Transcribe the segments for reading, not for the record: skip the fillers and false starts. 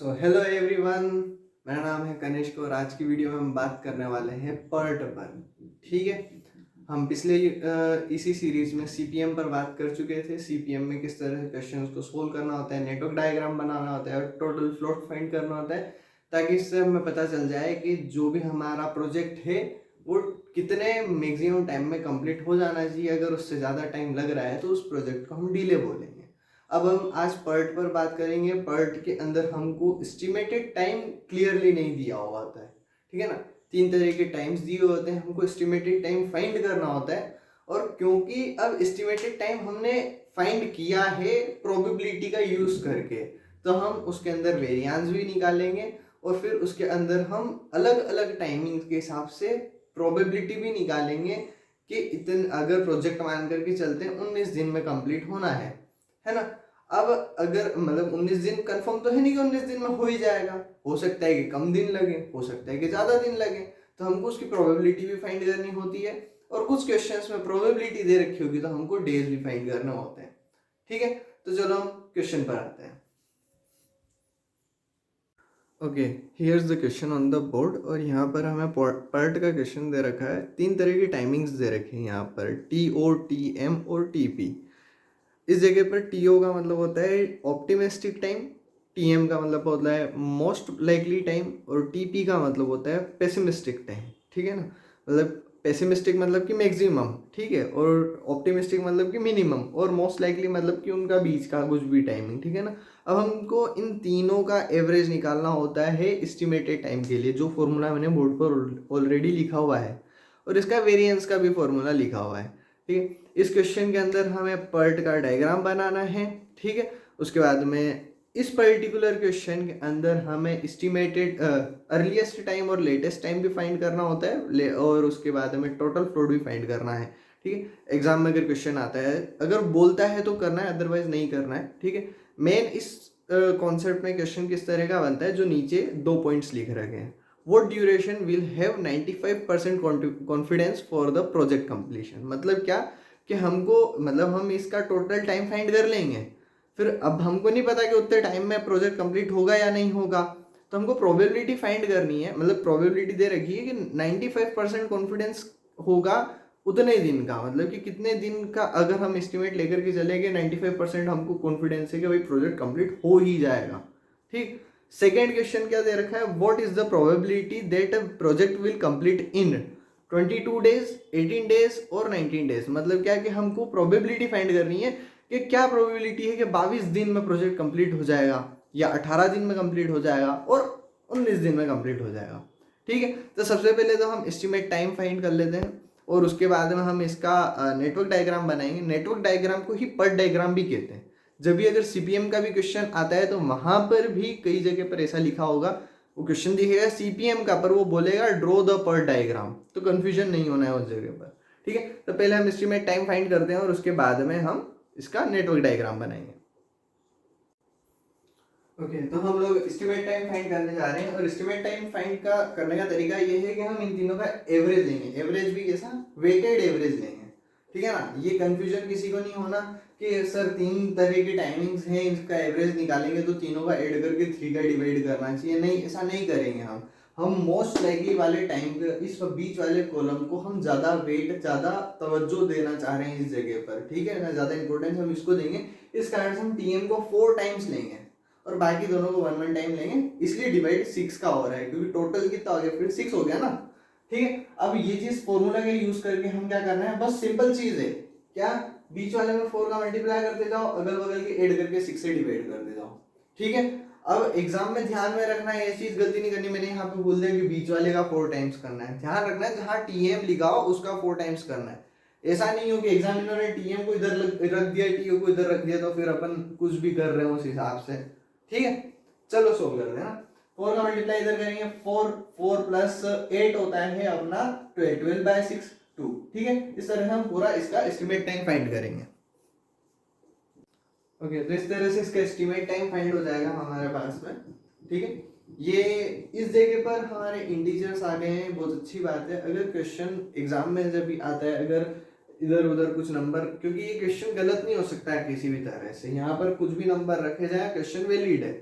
Hello everyone, मेरा नाम है कनिष्क और आज की वीडियो में हम बात करने वाले हैं पर्ट पर। ठीक है, हम पिछले इसी सीरीज में सीपीएम पर बात कर चुके थे। सीपीएम में किस तरह से क्वेश्चंस को सोल्व करना होता है, नेटवर्क डायग्राम बनाना होता है और टोटल फ्लोट फाइंड करना होता है, ताकि इससे हमें पता चल जाए कि जो भी हमारा प्रोजेक्ट है वो कितने मैक्सिमम टाइम में कंप्लीट हो जाना चाहिए। अगर उससे ज़्यादा टाइम लग रहा है तो उस प्रोजेक्ट को हम डिले बोलेंगे। अब हम आज पर्ट पर बात करेंगे। पर्ट के अंदर हमको एस्टिमेटेड टाइम क्लियरली नहीं दिया हुआ होता है, ठीक है ना। 3 तरह के टाइम्स दिए होते हैं, हमको एस्टिमेटेड टाइम फाइंड करना होता है। और क्योंकि अब एस्टिमेटेड टाइम हमने फाइंड किया है प्रोबेबिलिटी का यूज करके, तो हम उसके अंदर वेरिएंस भी निकालेंगे और फिर उसके अंदर हम अलग अलग टाइमिंग के हिसाब से प्रोबेबिलिटी भी निकालेंगे कि इतने, अगर प्रोजेक्ट मान करके चलते हैं 19 दिन में कंप्लीट होना है ना। अब अगर मतलब 19 दिन कंफर्म तो है नहीं कि 19 दिन में हो ही जाएगा, हो सकता है कि कम दिन लगे, हो सकता है कि ज़्यादा दिन लगे, तो हमको उसकी प्रोबेबिलिटी भी फाइंड करनी होती है। और कुछ क्वेश्चंस में प्रोबेबिलिटी दे रखी होगी तो हमको डेज भी फाइंड करने होते हैं। ठीक है, तो चलो हम क्वेश्चन पर आते हैं। Okay, here's the question on the board. और यहाँ पर हमें पर्ट का क्वेश्चन दे रखा है। 3 तरह की टाइमिंग्स दे रखी हैं यहाँ पर, TO, TM और TP। इस जगह पर TO का मतलब होता है ऑप्टिमिस्टिक टाइम, TM का मतलब होता है मोस्ट लाइकली टाइम और TP का मतलब होता है पेसिमिस्टिक टाइम। ठीक है ना, मतलब पेसिमिस्टिक मतलब कि मैक्सिमम, ठीक है, और ऑप्टिमिस्टिक मतलब कि मिनिमम, और मोस्ट लाइकली मतलब कि उनका बीच का कुछ भी टाइमिंग। ठीक है ना। अब हमको इन तीनों का एवरेज निकालना होता है एस्टिमेटेड टाइम के लिए, जो फॉर्मूला मैंने बोर्ड पर ऑलरेडी लिखा हुआ है, और इसका वेरिएंस का भी फॉर्मूला लिखा हुआ है। ठीक है, इस क्वेश्चन के अंदर हमें पर्ट का डायग्राम बनाना है। ठीक है, उसके बाद में इस पर्टिकुलर क्वेश्चन के अंदर हमें एस्टिमेटेड अर्लीस्ट टाइम और लेटेस्ट टाइम भी फाइंड करना होता है, और उसके बाद हमें टोटल फ्लोट भी फाइंड करना है। ठीक है, एग्जाम में अगर क्वेश्चन आता है, अगर बोलता है तो करना है, अदरवाइज नहीं करना है। ठीक है, मेन इस कॉन्सेप्ट में क्वेश्चन किस तरह का बनता है, जो नीचे 2 पॉइंट्स लिख रखे हैं। What duration will have 95% confidence for the project completion. मतलब क्या कि हमको, मतलब हम इसका टोटल टाइम फाइंड कर लेंगे, फिर अब हमको नहीं पता कि उतने टाइम में प्रोजेक्ट कंप्लीट होगा या नहीं होगा, तो हमको प्रोबेबिलिटी फाइंड करनी है। मतलब प्रोबेबिलिटी दे रखी है कि 95% कॉन्फिडेंस होगा उतने दिन का, मतलब कि कितने दिन का अगर हम एस्टिमेट लेकर के चलेंगे 95% हमको कॉन्फिडेंस है कि भाई प्रोजेक्ट कंप्लीट हो ही जाएगा। ठीक, सेकेंड क्वेश्चन क्या दे रखा है, what is the probability that a project will complete in 22 days, 18 days और 19 डेज। मतलब क्या कि हमको प्रोबेबिलिटी फाइंड करनी है कि क्या प्रोबेबिलिटी है कि 22 दिन में प्रोजेक्ट कंप्लीट हो जाएगा, या 18 दिन में कंप्लीट हो जाएगा, और 19 दिन में कंप्लीट हो जाएगा। ठीक है, तो सबसे पहले तो हम एस्टिमेट टाइम फाइंड कर लेते हैं, और उसके बाद में हम इसका नेटवर्क डायग्राम बनाएंगे। नेटवर्क डायग्राम को ही पर्ट डायग्राम भी कहते हैं। जब भी अगर सीपीएम का भी क्वेश्चन आता है तो वहां पर भी कई जगह पर ऐसा लिखा होगा, वो क्वेश्चन दिखेगा सीपीएम का, पर वो बोलेगा ड्रॉ द पर्ट डायग्राम, तो कंफ्यूजन नहीं होना है उस जगह पर। ठीक है, तो पहले हम एस्टिमेट टाइम फाइंड करते हैं और उसके बाद में हम इसका नेटवर्क डायग्राम बनाएंगे। ओके, तो हम लोग एस्टिमेट टाइम फाइंड करने जा रहे हैं, और एस्टिमेट टाइम फाइंड का करने का तरीका ये है कि हम इन तीनों का एवरेज लेंगे। एवरेज भी कैसा, वेटेड एवरेज लेंगे। ठीक है ना, ये कंफ्यूजन किसी को नहीं होना कि सर 3 तरह की टाइमिंग्स हैं, इसका एवरेज निकालेंगे तो तीनों का ऐड करके 3 का डिवाइड करना चाहिए। नहीं, ऐसा नहीं करेंगे हम मोस्ट लाइकली वाले टाइम के इस बीच वाले कॉलम को हम ज्यादा वेट, ज्यादा तवज्जो देना चाह रहे हैं इस जगह पर। ठीक है ना, ज्यादा इंपॉर्टेंस हम इसको देंगे, इस कारण से हम टीएम को 4 टाइम्स लेंगे और बाकी दोनों को 1 1 टाइम लेंगे। इसलिए डिवाइड 6 का हो रहा है, क्योंकि टोटल कितना हो गया, फिर 6 हो गया ना। ठीक है, अब ये चीज फॉर्मूला के यूज करके हम क्या करना है, बस सिंपल चीज है क्या, बीच वाले में 4 का मल्टीप्लाई करते जाओ, अगल बगल के ऐड करके 6 से डिवाइड करते जाओ। ठीक है, अब एग्जाम में ध्यान में रखना है, ये चीज गलती नहीं करनी। मैंने यहाँ पे बोल दिया कि बीच वाले का 4 टाइम्स करना है, ध्यान रखना है जहां टीएम लिखा हो उसका 4 टाइम्स करना है। ऐसा नहीं हो कि एग्जामिनर ने टीएम को इधर रख दिया, टीओ को इधर रख दिया, तो फिर अपन कुछ भी कर रहे हो उस हिसाब से। ठीक है, चलो सोल्व करते हैं ना। 4 का मल्टीप्लाई इधर करेंगे, 4 4 प्लस 8 होता है अपना 12, 12/6 2। ठीक है, इस तरह हम पूरा इसका एस्टिमेट टाइम फाइंड करेंगे। ओके, तो इस तरह से इसका एस्टिमेट टाइम फाइंड हो जाएगा हमारे पास में। ठीक है, ये इस जगह पर हमारे इंटीजर्स आ गए हैं, बहुत अच्छी बात है। अगर क्वेश्चन एग्जाम में जब भी आता है, अगर इधर उधर कुछ नंबर, क्योंकि ये क्वेश्चन गलत नहीं हो सकता है किसी भी तरह से, यहाँ पर कुछ भी नंबर रखे जाए क्वेश्चन वैलिड है।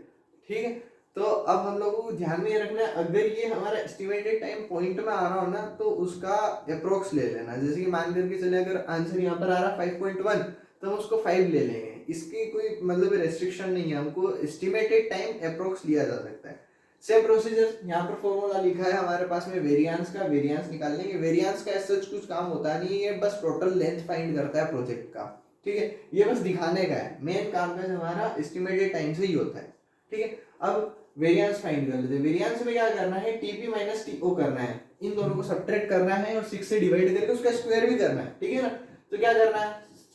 ठीक है, तो अब हम लोगों को ध्यान में ये रखना है, अगर ये हमारा एस्टिमेटेड टाइम पॉइंट में आ रहा हो ना तो उसका अप्रोक्स ले लेना। जैसे कि मान करके चले अगर आंसर यहाँ पर आ रहा 5.1 तो हम उसको 5 ले लेंगे, इसकी कोई मतलब रेस्ट्रिक्शन नहीं है, हमको एस्टिमेटेड टाइम अप्रोक्स लिया जा सकता है। सेम प्रोसीजर यहाँ पर फॉर्मूला लिखा है हमारे पास में वेरिएंस का, वेरिएंस निकाल लेंगे। वेरिएंस का ऐसा कुछ काम होता नहीं है, बस टोटल लेंथ फाइंड करता है प्रोजेक्ट का, ठीक है, ये बस दिखाने का है, मेन काम का हमारा एस्टिमेटेड टाइम से ही होता है, ठीक है। अब वेरिएंस फाइंड कर लेते हैं। वेरिएंस में क्या करना है, टीपी माइनस टीओ करना है, इन दोनों को सब्ट्रैक्ट करना है और 6 से डिवाइड करके उसका स्क्वायर भी करना है, ठीक है ना। तो क्या करना है,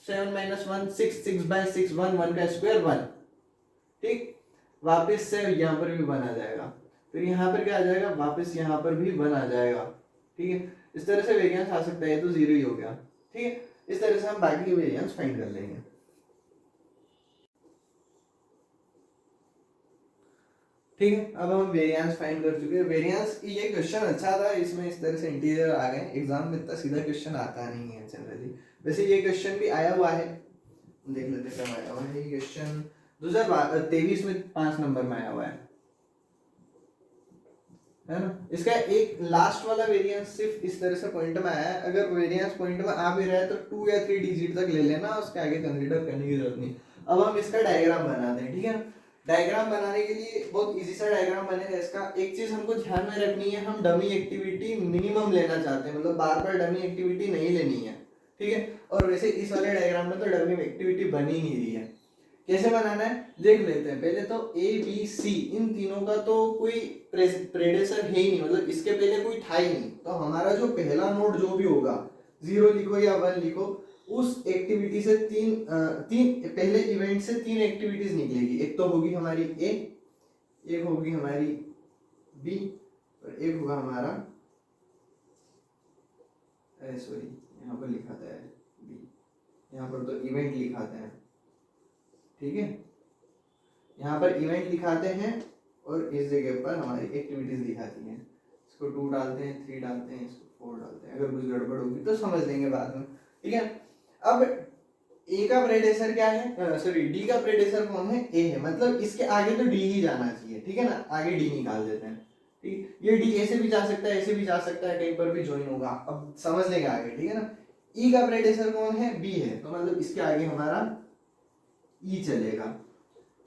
7 माइनस 1 6, 6 बाय 6 1, 1 का स्क्वायर 1, ठीक। वापस से यहाँ पर भी 1 आ जाएगा, फिर यहाँ पर क्या आ जाएगा, वापस यहाँ पर भी 1 आ जाएगा, ठीक है। इस तरह से वेरिएंस आ सकता है, तो 0 ही हो गया, ठीक है। इस तरह से हम बाकी के वेरिएंस फाइंड कर लेंगे, ठीक है। अब हम वेरिएंस फाइंड कर चुके हैं। वेरिएंस ये क्वेश्चन अच्छा था, इसमें इस तरह से इंटीजर आ गए, एग्जाम में इतना सीधा क्वेश्चन आता नहीं है जनरली। वैसे ये क्वेश्चन भी आया हुआ है, देख लेते कब आया हुआ है। ये क्वेश्चन 2023 में 5 नंबर में आया हुआ है ना। इसका एक लास्ट वाला वेरिएंस सिर्फ इस तरह से पॉइंट में आया है। अगर वेरिएंस पॉइंट में आ भी रहा है तो 2 या 3 डिजिट तक ले लेना, उसके आगे कंसीडर करने की जरूरत नहीं। अब हम इसका डायग्राम बनाते हैं, ठीक है ना। डायग्राम बनाने के लिए बहुत इजी सा डायग्राम बनेगा इसका। एक चीज हमको ध्यान में रखनी है, हम डमी एक्टिविटी मिनिमम लेना चाहते हैं, मतलब बार बार डमी एक्टिविटी नहीं लेनी है, ठीक है। और वैसे इस वाले डायग्राम में तो डमी एक्टिविटी बन ही नहीं रही है। कैसे बनाना है देख लेते हैं। पहले तो ए बी सी इन तीनों का तो कोई प्रेडेसर है ही नहीं, मतलब इसके पहले कोई था ही नहीं। तो हमारा जो पहला नोड जो भी होगा, 0 लिखो या 1 लिखो, उस एक्टिविटी से तीन पहले इवेंट से 3 एक्टिविटीज निकलेगी। एक तो होगी हमारी ए, एक होगी हमारी बी, और एक होगा हमारा सॉरी यहाँ पर लिखा था बी, यहाँ पर तो इवेंट लिखाते हैं, ठीक है। यहाँ पर इवेंट दिखाते हैं और इस जगह पर हमारी एक्टिविटीज दिखाती हैं। इसको 2 डालते हैं, 3 डालते हैं, इसको 4 डालते हैं। अगर कुछ गड़बड़ होगी तो समझ लेंगे बाद में, ठीक है। अब ए का प्रेडेसर क्या है, सॉरी डी का प्रेडेसर कौन है, ए है, मतलब इसके आगे तो डी ही जाना चाहिए, ठीक है ना। आगे डी निकाल देते हैं, ठीक। ये डी ऐसे भी जा सकता है, ऐसे भी जा सकता है, कहीं पर भी ज्वाइन होगा, अब समझ लेंगे आगे, ठीक है ना। ई का प्रेडेसर कौन है, बी है, तो मतलब इसके आगे हमारा ई चलेगा,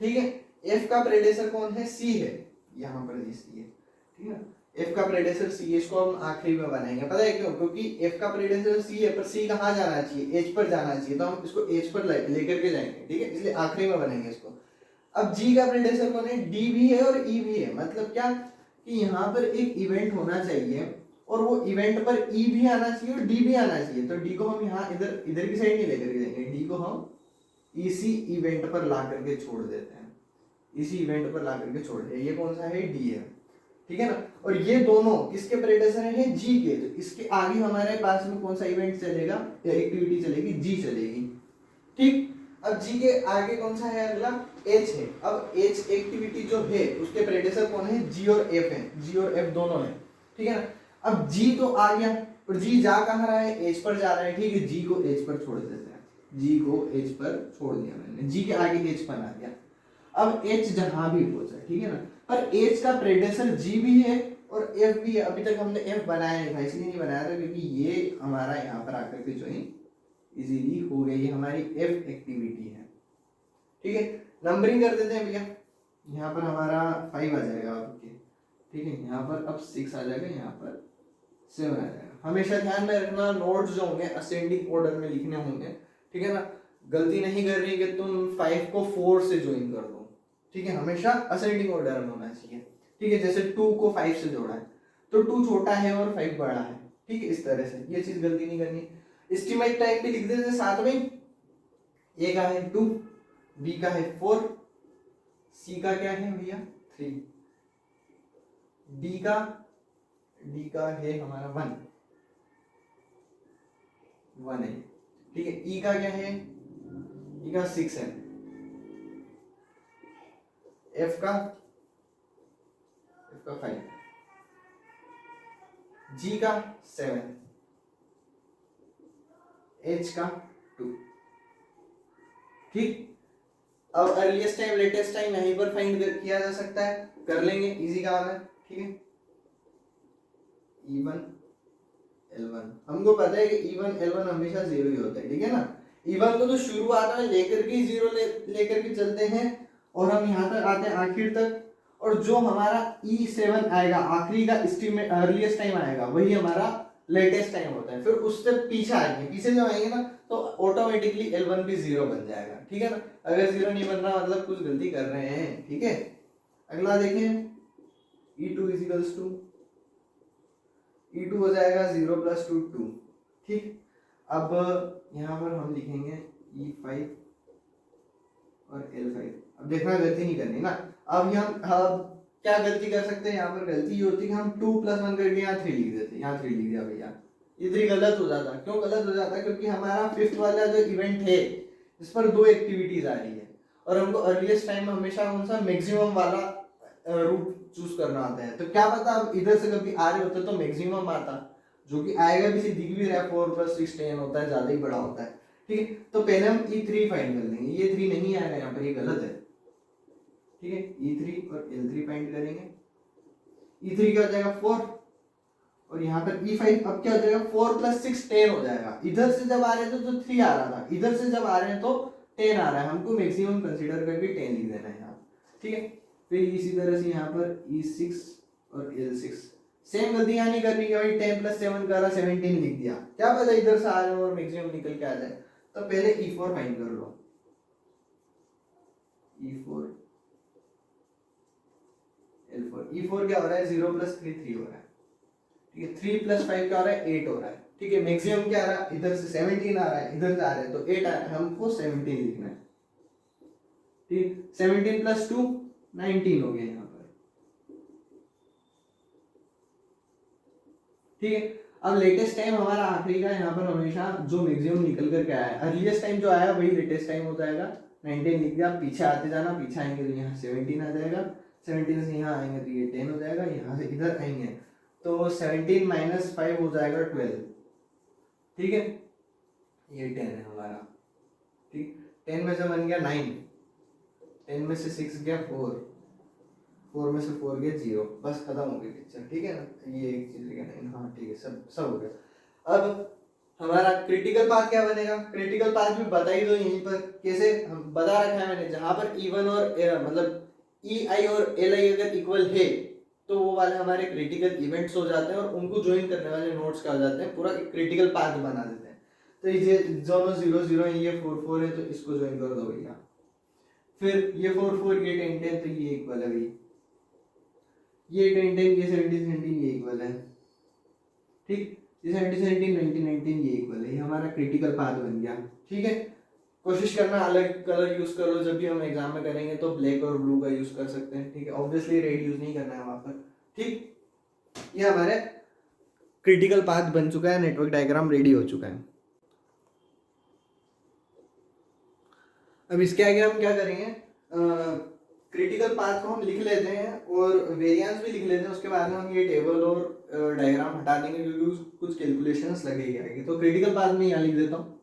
ठीक है। एफ का प्रेडेसर कौन है, सी है, यहाँ पर जी सी है, ठीक है। एफ का प्रेडेसर सी, इसको हम आखिरी में बनाएंगे, पता है क्यों, क्योंकि एफ का प्रेडेसर सी है, पर सी कहाँ जाना चाहिए, एच पर जाना चाहिए, तो हम इसको एच पर लेकर के जाएंगे, ठीक है, इसलिए आखिरी में बनेंगे इसको। अब जी का प्रेडेसर कौन है, डी भी है और ई भी है, मतलब क्या कि यहाँ पर एक इवेंट होना चाहिए और वो इवेंट पर ई भी आना चाहिए और डी भी आना चाहिए। तो डी को हम यहाँ इधर इधर की साइड नहीं लेकर के जाएंगे, डी को हम इसी इवेंट पर ला करके छोड़ देते हैं, इसी इवेंट पर ला करके छोड़ देते हैं। ये कौन सा है, डी है, ठीक है ना। और ये दोनों किसके प्रेडेसर हैं, जी के, तो इसके आगे हमारे पास में कौन सा इवेंट चलेगा या एक्टिविटी चलेगी, जी चलेगी, ठीक। अब जी के आगे कौन सा है, अगला एच है। अब एच एक्टिविटी जो है उसके प्रेडेसर कौन है, जी और एफ है, जी और एफ दोनों है, ठीक है ना। अब जी तो आ गया और जी जा कहाँ रहा है, एच पर जा रहा है, ठीक है। जी को एच पर छोड़ देते हैं, जी को एच पर छोड़ दिया मैंने, जी के आगे एच बना दिया। अब एच जहां भी पहुंचा, ठीक है ना, पर एच का प्रेडेसर जी भी है और एफ भी है। अभी तक हमने एफ बनाया नहीं था, इसलिए नहीं बनाया था क्योंकि ये हमारा यहाँ पर आकर के ज्वाइन इजीली हो गई, हमारी एफ एक्टिविटी है, ठीक है। नंबरिंग कर देते हैं भैया, यहाँ पर हमारा 5 आ जाएगा आपके, ठीक है। यहाँ पर अब 6 आ जाएगा, यहाँ पर 7 आ जाएगा। हमेशा ध्यान में रखना, नोट्स जो होंगे असेंडिंग ऑर्डर में लिखने होंगे, ठीक है ना। गलती नहीं कर रही कि तुम 5 को 4 से ज्वाइन कर दो, ठीक है, हमेशा असेंडिंग ऑर्डर में होना चाहिए, ठीक है। जैसे 2 को 5 से जोड़ा है तो 2 छोटा है और 5 बड़ा है, ठीक है, इस तरह से ये चीज गलती नहीं करनी। एस्टिमेट टाइम भी लिख देते हैं साथ में, ए का है 2, बी का है 4, सी का क्या है भैया 3, डी का है हमारा 1 है, ठीक है। ई का क्या है, ई का 6 है, एफ का 5, जी का 7, एच का 2, ठीक। अब अर्लीस्ट टाइम लेटेस्ट टाइम यहीं पर फाइंड किया जा सकता है, कर लेंगे, इजी काम है, ठीक है। E1 L1 हमको पता है कि E1 L1 हमेशा जीरो ही होता है, ठीक है ना। E1 को तो शुरुआत में लेकर के जीरो लेकर के चलते हैं और हम यहाँ तक आते हैं आखिर तक, और जो हमारा E7 आएगा आखिरी का एस्टीमेट अर्लीस्ट टाइम आएगा वही हमारा लेटेस्ट टाइम होता है। फिर उससे पीछे आएंगे, पीछे जब आएंगे ना तो ऑटोमेटिकली L1 भी जीरो बन जाएगा, ठीक है ना। अगर जीरो नहीं बन रहा मतलब कुछ गलती कर रहे हैं, ठीक है। अगला देखें, E2 इजिकल्स टू E2 हो जाएगा 0 + 2 2, ठीक। अब यहाँ पर हम लिखेंगे E5 और L5। अब देखना गलती नहीं करनी ना। अब हम क्या गलती कर सकते हैं, यहाँ पर गलती ये होती है कि हम 2 + 1 करके यहाँ 3 लिख देते, यहाँ 3 लिख दिया भैया, ये 3 गलत हो जाता। क्यों गलत हो जाता? क्योंकि हमारा फिफ्थ वाला जो इवेंट है इस पर 2 एक्टिविटीज आ रही है और हमको अर्लीस्ट टाइम में हमेशा कौन सा मैक्सिमम वाला रूट चूज करना आता है। तो क्या पता अब इधर से कभी आ रहे होते तो मैक्सिमम आता, जो कि आएगा भी, दिख भी रहा है 4 + 6 10 होता है, ज्यादा ही बड़ा होता है, ठीक है। तो पहले हम E3 फाइंड कर लेंगे, ये 3 नहीं आएगा यहाँ पर, ये गलत है, ठीक है। E3 और L3 फाइंड करेंगे। E3 क्या हो जाएगा 4 और यहाँ पर E5 अब क्या हो जाएगा 4 + 6 10 हो जाएगा। इधर से जब आ रहे थे तो 3 आ रहा था, इधर से जब आ रहे हैं तो 10 आ रहा है, हमको मैक्सिमम कंसीडर करके 10 लिख देना है यहाँ, ठीक है। फिर इसी तरह से यहाँ पर E6 और L6 सेम गलती यहाँ नहीं करनी कि भाई 10 + 7 करा 17 लिख दिया, क्या पता इधर से आ रहे हो और मैक्सिमम निकल के आ जाए। तो पहले E4 फाइंड कर लो, E4 L4। E4 क्या हो रहा है 0 + 3 3 हो रहा है, ठीक है। 3 + 5 क्या हो रहा है 8 हो रहा है, ठीक है। मैक्सिमम क्या आ रहा है, इधर से 17 आ रहा है, इधर से आ रहा है तो 8 आ रहा है, हमको 17 लिखना है, ठीक। 17 + 2 19 हो गया यहाँ पर, ठीक है। अब लेटेस्ट टाइम हमारा आखिरी का यहाँ पर हमेशा जो मैक्सिमम निकल करके आया है, अर्लीस्ट टाइम जो आया वही लेटेस्ट टाइम हो जाएगा। 19 लिख दिया, पीछे आते जाना, पीछे आएंगे तो यहाँ 17 आ जाएगा, 17 से यहाँ आएंगे तो ये 10 हो जाएगा, यहाँ से इधर आएंगे तो 17 - 5 हो जाएगा 12, ठीक है। ये 10 है हमारा, ठीक। 10 में से बन गया 9, 10 में से 6 गया 4, 4 में से 4 गया 0, बस खत्म हो गई पिक्चर, ठीक है ना। ये एक चीज है 9, हाँ ठीक है, सब हो गया। अब हमारा क्रिटिकल पाथ क्या बनेगा, क्रिटिकल पाथ भी बता ही दो यहीं पर, कैसे हम बता रखा है मैंने, जहां पर E1 और मतलब EI और LI अगर इक्वल है तो वो वाले हमारे क्रिटिकल इवेंट्स हो जाते हैं और उनको ज्वाइन करने वाले नोड्स क्या हो जाते हैं, पूरा एक क्रिटिकल पाथ बना देते हैं। तो ये दोनों 0 0 है, ये 4 4 है, तो इसको ज्वाइन कर दो भैया। फिर ये 4 4 ये 10 10 तो ये इक्वल है भाई, ये 10 10 ये 17 17 ये इक्वल है, ठीक। ये 17 17 19 19 ये इक्वल है, ये हमारा क्रिटिकल पाथ बन गया, ठीक है। कोशिश करना अलग कलर यूज कर लो, जब भी हम एग्जाम में करेंगे तो ब्लैक और ब्लू का यूज कर सकते हैं, ठीक है। ऑब्वियसली रेड यूज नहीं करना है वहां पर, ठीक। ये हमारे क्रिटिकल पाथ बन चुका है, नेटवर्क डायग्राम रेडी हो चुका है। अब इसके आगे हम क्या करेंगे, क्रिटिकल पाथ को हम लिख लेते हैं और वेरिएंस भी लिख लेते हैं, उसके बाद में हम ये टेबल और डायग्राम हटा देंगे क्योंकि कुछ कैलकुलेशंस लगेगी आएगी। तो क्रिटिकल पाथ में यहाँ लिख देता हूँ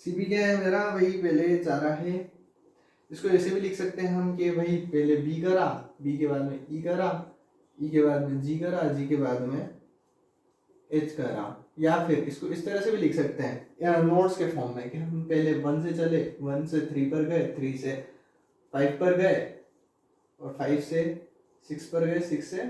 सीपी क्या है मेरा, वही पहले जा रहा है, इसको ऐसे भी लिख सकते हैं हम कि भाई पहले बी करा, बी के बाद में ई करा, ई के बाद में जी करा, जी के बाद में एच करा, या फिर इसको इस तरह से भी लिख सकते हैं या नोट्स के फॉर्म में कि हम पहले 1 से चले, 1 से 3 पर गए, 3 से 5 पर गए और 5 से 6 पर गए, 6 से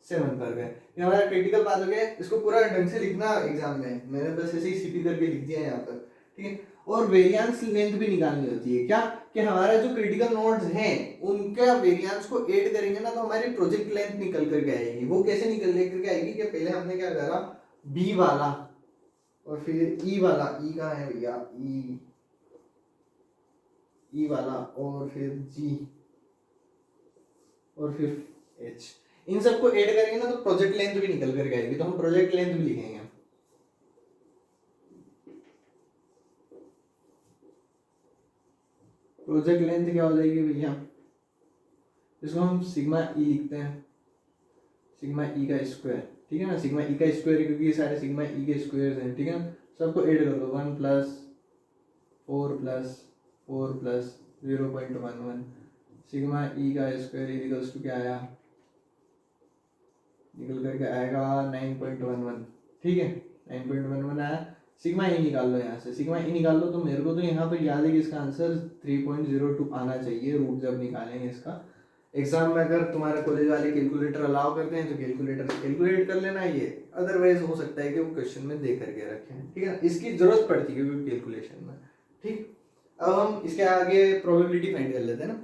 7 पर गए। ये हमारा क्रिटिकल पाथ हो गया। इसको पूरा ढंग से लिखना एग्जाम में, मैंने बस ऐसे ही सीपी करके लिख दिया है यहाँ पर, ठीक है। और वेरिएंस लेंथ भी निकालनी होती है, क्या कि हमारा जो क्रिटिकल नोड्स हैं उनका वेरिएंस को ऐड करेंगे ना तो हमारी प्रोजेक्ट लेंथ निकल करके आएगी। वो कैसे निकल करके आएगी कि पहले हमने क्या करा, बी वाला और फिर ई वाला, ई कहाँ है भैया, ई वाला और फिर जी और फिर एच, इन सबको ऐड करेंगे ना तो प्रोजेक्ट लेंथ भी निकल करके आएगी। तो हम प्रोजेक्ट लेंथ भी लिखेंगे, प्रोजेक्ट लेंथ क्या हो जाएगी भैया, इसको हम सिग्मा ई लिखते हैं, सिग्मा ई का स्क्वायर, ठीक है ना। सिग्मा ई का स्क्वायर क्योंकि ये सारे सिग्मा ई के स्क्वायर हैं, ठीक है ना। सबको ऐड कर लो, 1 प्लस 4 प्लस 4 प्लस 0.11 सिग्मा ई का स्क्वायर इक्वल्स टू क्या आया, निकल करके आएगा 9.11। ठीक है, 9.11 आया। सिग्मा ई निकाल लो, यहाँ से सिग्मा ई निकाल लो। तो मेरे को तो यहाँ पर याद है कि इसका आंसर 3.02 आना चाहिए, रूट जब निकालेंगे इसका। एग्जाम में अगर तुम्हारे कॉलेज वाले कैलकुलेटर अलाउ करते हैं तो कैलकुलेटर से कैलकुलेट कर लेना ये, अदरवाइज हो सकता है कि वो क्वेश्चन में दे करके रखे हैं। ठीक है, इसकी जरूरत पड़ती है क्योंकि कैलकुलेशन में। ठीक, अब हम इसके आगे प्रोबेबिलिटी फाइंड कर लेते हैं ना।